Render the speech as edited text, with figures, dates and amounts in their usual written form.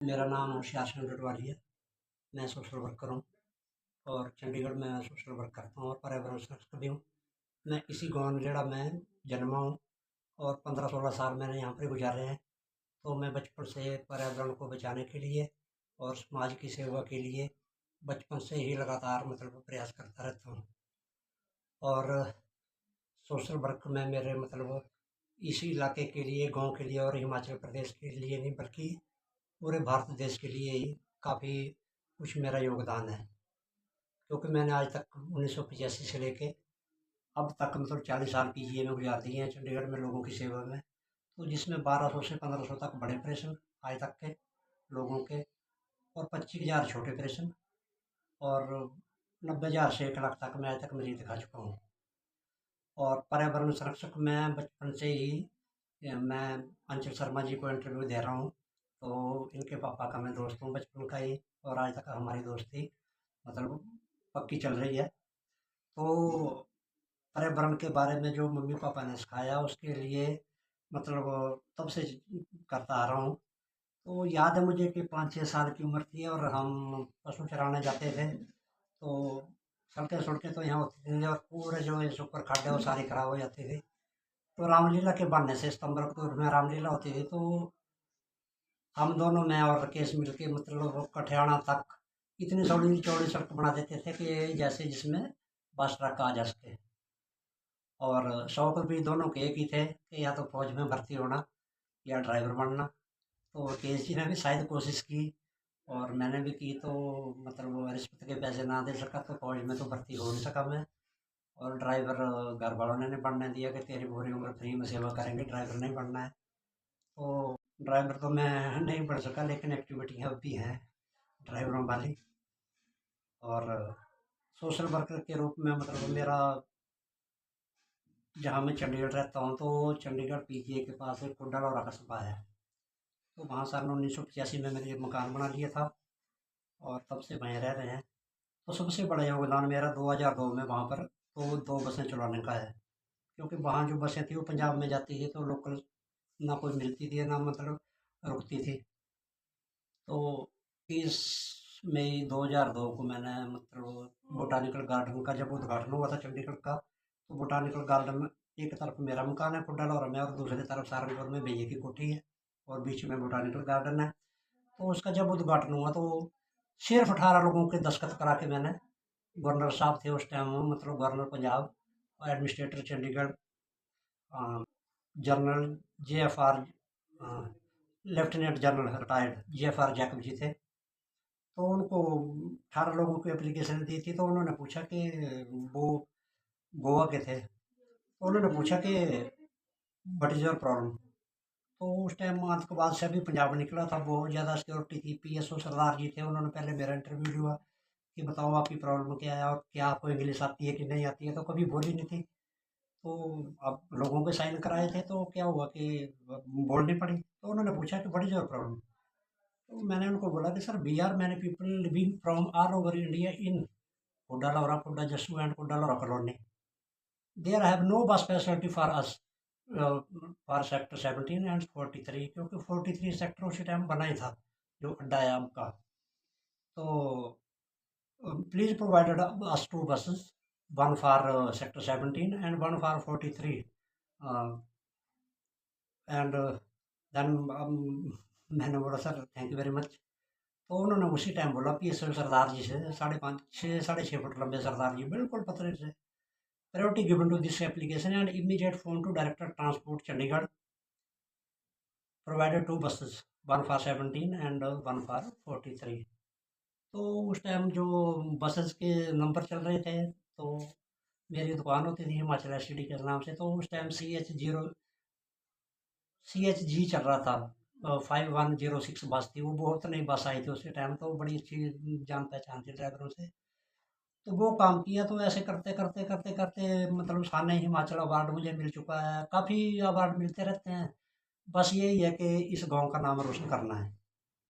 मेरा नाम होशियार सिंह डडवाली है। मैं सोशल वर्कर हूँ और चंडीगढ़ में मैं सोशल वर्क करता हूँ और पर्यावरण संरक्षक भी हूँ। मैं इसी गाँव में जन्मा हूँ और 15-16 साल मैंने यहाँ पे गुजारे हैं। तो मैं बचपन से पर्यावरण को बचाने के लिए और समाज की सेवा के लिए बचपन से ही लगातार प्रयास करता रहता हूँ। और सोशल वर्क में मेरे इसी इलाके के लिए, गाँव के लिए और हिमाचल प्रदेश के लिए नहीं बल्कि पूरे भारत देश के लिए ही काफ़ी कुछ मेरा योगदान है। क्योंकि मैंने आज तक 1985 से लेके अब तक 40 साल पीजीए में गुजार दिए हैं चंडीगढ़ में लोगों की सेवा में। तो जिसमें 1200 से 1500 तक बड़े ऑपरेशन आज तक के लोगों के और 25,000 छोटे ऑपरेशन और 90,000 से 1 लाख तक मैं आज तक मरीज दिखा चुका हूँ। और पर्यावरण संरक्षक मैं बचपन से ही मैं अंशुल शर्मा जी को इंटरव्यू दे रहा हूँ। तो इनके पापा का मैं दोस्त हूँ बचपन का ही और आज तक हमारी दोस्ती पक्की चल रही है। तो पर्यावरण के बारे में जो मम्मी पापा ने सिखाया उसके लिए तब से करता आ रहा हूँ। तो याद है मुझे कि 5-6 साल की उम्र थी और हम पशु चराने जाते थे। तो सड़कें तो यहाँ होती थी और पूरे जो ये सुपर खाड्डे वो सारी खराब हो जाती थी। तो रामलीला के बहाने से सितंबर अक्टूबर में रामलीला होती थी। तो हम दोनों मैं और राकेश मिलके वो कठियाना तक इतनी चौड़ी चौड़ी सड़क बना देते थे कि जैसे जिसमें बस ट्रक आ जा सके। और शौक भी दोनों के एक ही थे कि या तो फौज में भर्ती होना या ड्राइवर बनना। तो राकेश जी ने भी शायद कोशिश की और मैंने भी की। तो वो रिश्वत के पैसे ना दे सका तो फौज में तो भर्ती हो नहीं सका मैं। और ड्राइवर घर वालों ने नहीं बनने दिया कि तेरी पूरी उम्र फ्री में सेवा करेंगे, ड्राइवर नहीं बनना है। तो ड्राइवर तो मैं नहीं बन सका लेकिन एक्टिविटी अब भी हैं ड्राइवरों वाली। और सोशल वर्कर के रूप में मेरा जहाँ मैं चंडीगढ़ रहता हूँ तो चंडीगढ़ पीजीए के पास एक कुंडालौरा कस्बा है। तो वहाँ सन 1985 में मैंने एक मकान बना लिया था और तब से वहीं रह रहे हैं। तो सबसे बड़ा योगदान मेरा 2002 में वहाँ पर तो 2 बसें चलाने का है। क्योंकि वहाँ जो बसें थी वो पंजाब में जाती थी तो लोकल ना कोई मिलती थी ना रुकती थी। तो 30 मई 2002 को मैंने बोटानिकल गार्डन का जब उद्घाटन हुआ था चंडीगढ़ का। तो बोटानिकल गार्डन में एक तरफ मेरा मकान है कुंडालौरा में और दूसरी तरफ सहारनपुर में भैया की कोठी है और बीच में बोटानिकल गार्डन है। तो उसका जब उद्घाटन हुआ तो सिर्फ 18 लोगों के दस्तखत करा के मैंने, गवर्नर साहब थे उस टाइम गवर्नर पंजाब और administrator Chandigarh general JFR lieutenant general retired JFR Jacob ji थे। तो उनको 18 लोगों की एप्लीकेशन दी थी। तो उन्होंने पूछा कि वो गोवा के थे। तो उन्होंने पूछा कि व्हाट इज़ योर प्रॉब्लम। तो उस टाइम आतंकवाद से अभी पंजाब निकला था, बहुत ज़्यादा सिक्योरिटी थी। PSO सरदार जी थे, उन्होंने पहले मेरा इंटरव्यू लिया कि बताओ आपकी प्रॉब्लम क्या है और क्या आपको इंग्लिश आती है कि नहीं आती है। तो कभी बोली नहीं थी। तो अब लोगों के साइन कराए थे तो क्या हुआ कि बोलनी पड़ी। तो उन्होंने पूछा कि व्हाट इज़ योर प्रॉब्लम। तो मैंने उनको बोला कि sir we are many people living from all over India in Kundalaura, Kunda Jassu and Kundalaura colony. There have no bus facility for us for sector 17 and 43 क्योंकि 43 सेक्टर उसी टाइम बना ही था जो अड्डा है आपका। तो please provided us 2 buses, one for sector 17 and one for 43 and then मैंने बोला sir thank you very much. तो उन्होंने उसी टाइम बोला PSO सरदार जी से, 5.5 साढ़े 6 फुट लंबे सरदार जी बिल्कुल पतले से, priority given to this application and immediate phone to director transport Chandigarh, provided 2 buses, one for 17 and one for 43। तो उस टाइम जो बसेस के नंबर चल रहे थे तो मेरी दुकान होती थी हिमाचल STD के नाम से। तो उस टाइम CHG चल रहा था, 5106 बस थी। वो बहुत नई बस आई थी उसी टाइम, तो बड़ी अच्छी जान पहचान थी ड्राइवरों से। तो वो काम किया। तो ऐसे करते करते करते करते साने हिमाचल अवार्ड मुझे मिल चुका है। काफ़ी अवार्ड मिलते रहते हैं। बस यही है कि इस गांव का नाम रोशन करना है।